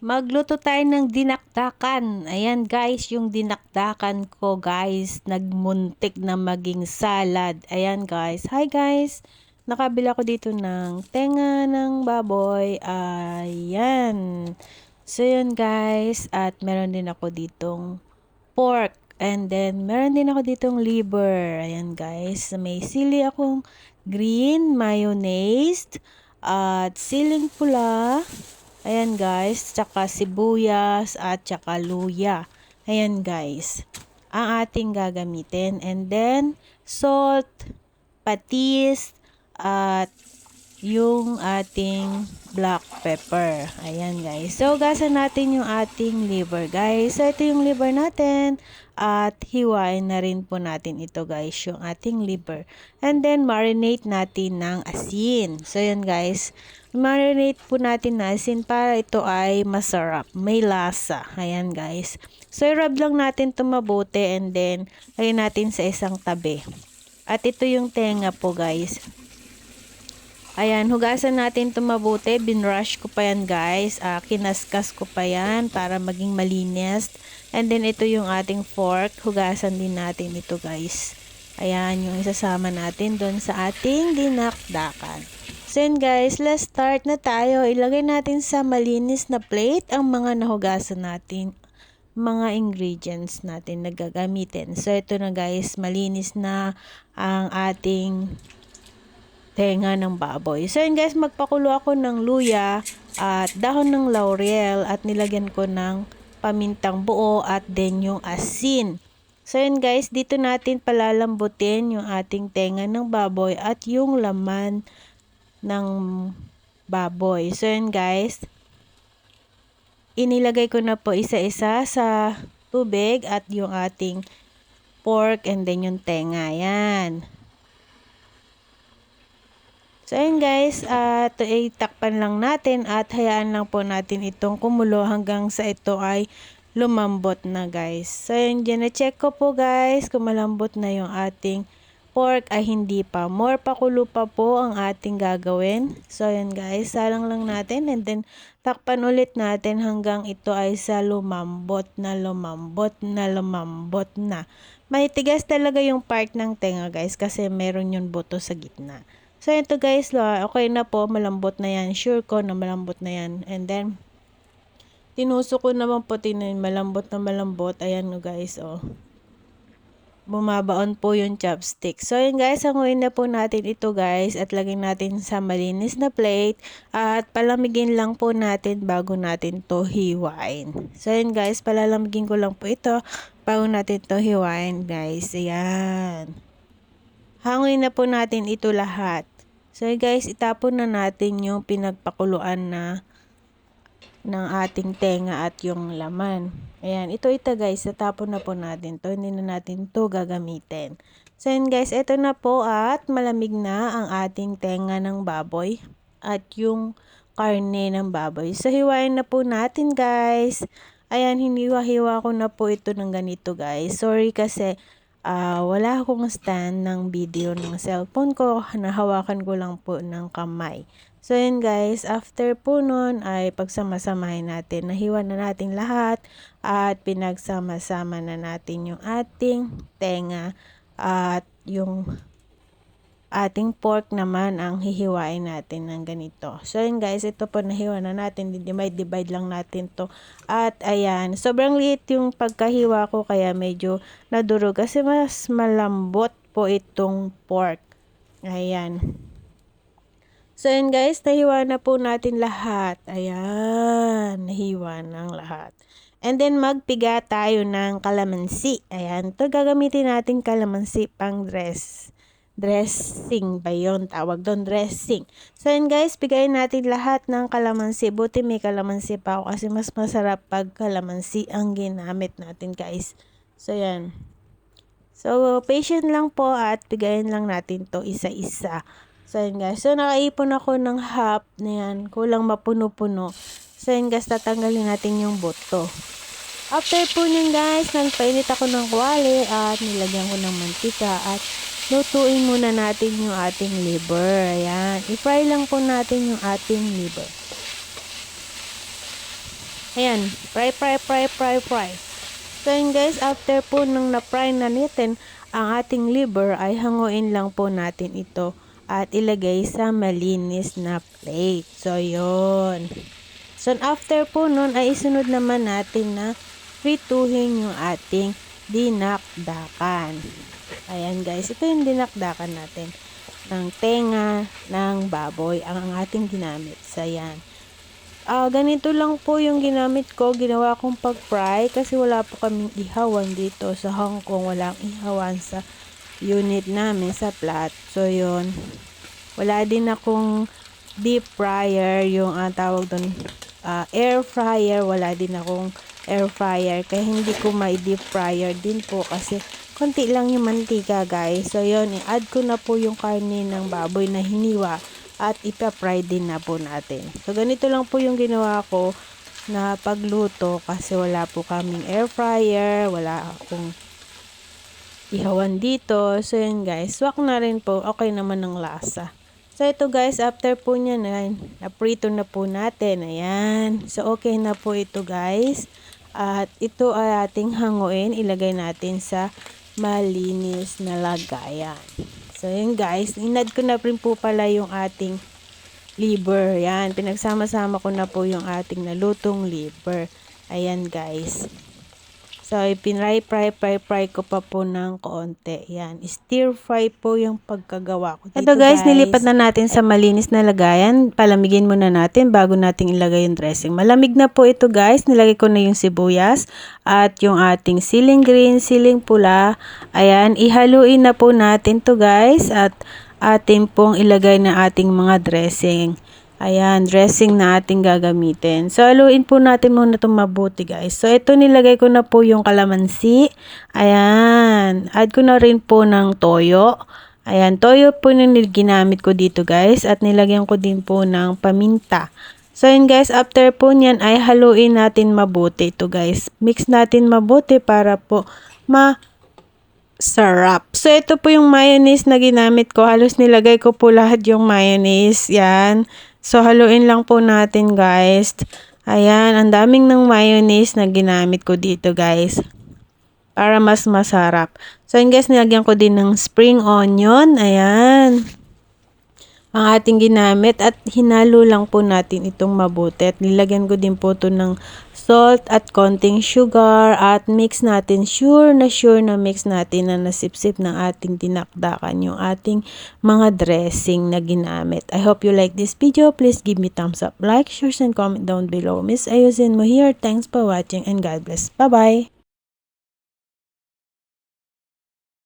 Magluto tayo ng dinakdakan. Ayan guys, yung dinakdakan ko guys, nagmuntik na maging salad. Ayan guys. Hi guys. Nakabila ko dito ng tenga ng baboy. Ayan. So yan guys. At meron din ako ditong pork. And then meron din ako ditong liver. Ayan guys. May sili akong green, mayonnaise, at siling pula. Ayan guys, tsaka sibuyas at tsaka luya. Ayan guys, ang ating gagamitin. And then, salt, patis, at yung ating black pepper. Ayan guys. So, gasan natin yung ating liver guys. So, ito yung liver natin. At hiwain na rin po natin ito guys, yung ating liver. And then, marinate natin ng asin. So, yan guys. Marinate po natin ng asin para ito ay masarap. May lasa. Ayan guys. So, i-rub lang natin ito mabuti and then, lagyan natin sa isang tabi. At ito yung tenga po guys. Ayan, hugasan natin ito mabuti. Binrush ko pa yan guys. Kinaskas ko pa yan para maging malinis. And then ito yung ating fork. Hugasan din natin ito guys. Ayan, yung isasama natin doon sa ating dinakdakan. So yun guys, let's start na tayo. Ilagay natin sa malinis na plate ang mga nahugasan natin. Mga ingredients natin na gagamitin. So ito na guys, malinis na ang ating tenga ng baboy. So yun guys, magpakulo ako ng luya at dahon ng laurel at nilagyan ko ng pamintang buo at then yung asin. So yun guys, dito natin palalambutin yung ating tenga ng baboy at yung laman ng baboy. So yun guys, inilagay ko na po isa-isa sa tubig at yung ating pork and then yung tenga. Yan. So ayun guys, ito ay takpan lang natin at hayaan lang po natin itong kumulo hanggang sa ito ay lumambot na guys. So ayun, dyan na-check ko po guys kung malambot na yung ating pork ay hindi pa. More pakulo pa po ang ating gagawin. So ayun guys, salang lang natin and then takpan ulit natin hanggang ito ay sa lumambot na. May tigas talaga yung part ng tenga guys kasi meron yung buto sa gitna. So, ito guys, okay na po, malambot na yan. Sure ko na malambot na yan. And then, tinusok ko naman po, malambot na malambot. Ayan no guys, oh. Bumabaon po yung chopstick. So, yun guys, hanguin na po natin ito guys. At lagyan natin sa malinis na plate. At palamigin lang po natin bago natin to hiwain. So, yun guys, palalamigin ko lang po ito bago natin to hiwain guys. Ayan. Hanguin na po natin ito lahat. So guys, itapon na natin yung pinagpakuluan na ng ating tenga at yung laman. Ayan, ito guys, itapon na po natin to. Hindi na natin to gagamitin. So yun guys, ito na po at malamig na ang ating tenga ng baboy at yung karne ng baboy. So hiwain na po natin guys. Ayan, hiniwa-hiwa ko na po ito ng ganito guys. Sorry kasi wala akong stand ng video ng cellphone ko, nahawakan ko lang po ng kamay. So yun guys, after po nun ay pagsama-samahin natin, nahiwa na natin lahat at pinagsama-sama na natin yung ating tenga at yung ating pork naman ang hihiwain natin ng ganito. So yun guys, ito po nahiwa na natin, divide lang natin to. At ayan, sobrang liit yung pagkahiwa ko kaya medyo nadurog kasi mas malambot po itong pork. Ayan. So yun guys, nahiwa na po natin lahat. Ayan, nahiwa ng lahat. And then magpiga tayo ng kalamansi. Ayan, ito gagamitin natin kalamansi pang dressing ba yun? Tawag doon, dressing. So yun guys, bigayin natin lahat ng kalamansi. Buti may kalamansi pa ako kasi mas masarap pag kalamansi ang ginamit natin guys. So yan. So patient lang po at bigayin lang natin to isa-isa. So yun guys. So nakaipon ako ng half na yan. Kulang mapuno-puno. So yun guys, tatanggalin natin yung buto. After po nyan guys, nagpainit ako ng kawali at nilagyan ko ng mantika at lutuin muna natin yung ating liver. Ayan. I-fry lang po natin yung ating liver. Ayan, fry. So yun guys, after po nung na-fry na natin ang ating liver, ay hanguin lang po natin ito at ilagay sa malinis na plate. So yun. So after po nun ay isunod naman natin na prituhin yung ating dinakdakan. Ayan guys, ito yung dinakdakan natin ng tenga ng baboy ang ating ginamit. So ayan. Ganito lang po yung ginamit ko. Ginawa kong pag-fry kasi wala po kaming ihawan dito sa Hong Kong. Walang ihawan sa unit namin sa plat. So, yun. Wala din akong deep fryer, yung tawag doon, air fryer. Wala din akong air fryer. Kaya hindi ko may deep fryer din po kasi konti lang yung mantika guys. So, yun. I-add ko na po yung karne ng baboy na hiniwa at ipa-fry din na po natin. So, ganito lang po yung ginawa ko na pagluto kasi wala po kaming air fryer, wala akong ihawan dito. So, yun guys. Swak na rin po. Okay naman ng lasa. So, ito guys, after po niya na-prito na po natin. Ayan. So, okay na po ito guys. At ito ay ating hanguin. Ilagay natin sa malinis na lagayan. So, yun guys, inad ko na rin po pala yung ating liver. Yan, pinagsama-sama ko na po yung ating nalutong liver. Ayan guys. So, fry ko pa po ng konti. Yan, stir fry po yung pagkagawa ko dito. Ito guys, nilipat na natin sa malinis na lagayan. Palamigin muna natin bago nating ilagay yung dressing. Malamig na po ito guys. Nilagay ko na yung sibuyas at yung ating siling green, siling pula. Ayan, ihaluin na po natin to guys at ating pong ilagay na ating mga dressing. Ayan, dressing na ating gagamitin. So, haluin po natin muna itong mabuti guys. So, ito nilagay ko na po yung kalamansi. Ayan, add ko na rin po ng toyo. Ayan, toyo po yung ginamit ko dito guys. At nilagyan ko din po ng paminta. So, yun guys, after po nyan ay haluin natin mabuti ito guys. Mix natin mabuti para po sarap. So, ito po yung mayonnaise na ginamit ko. Halos nilagay ko po lahat yung mayonnaise. Yan. So, haluin lang po natin, guys. Ayan. Ang daming ng mayonnaise na ginamit ko dito, guys. Para mas masarap. So, yun guys, nilagyan ko din ng spring onion. Ayan. Ang ating ginamit at hinalo lang po natin itong mabuti at nilagyan ko din po ito ng salt at konting sugar at mix natin, sure na mix natin na nasipsip ng ating dinakdakan yung ating mga dressing na ginamit. I hope you like this video. Please give me thumbs up, like, share, and comment down below. Miss Ayusin mo here. Thanks for watching and God bless. Bye-bye!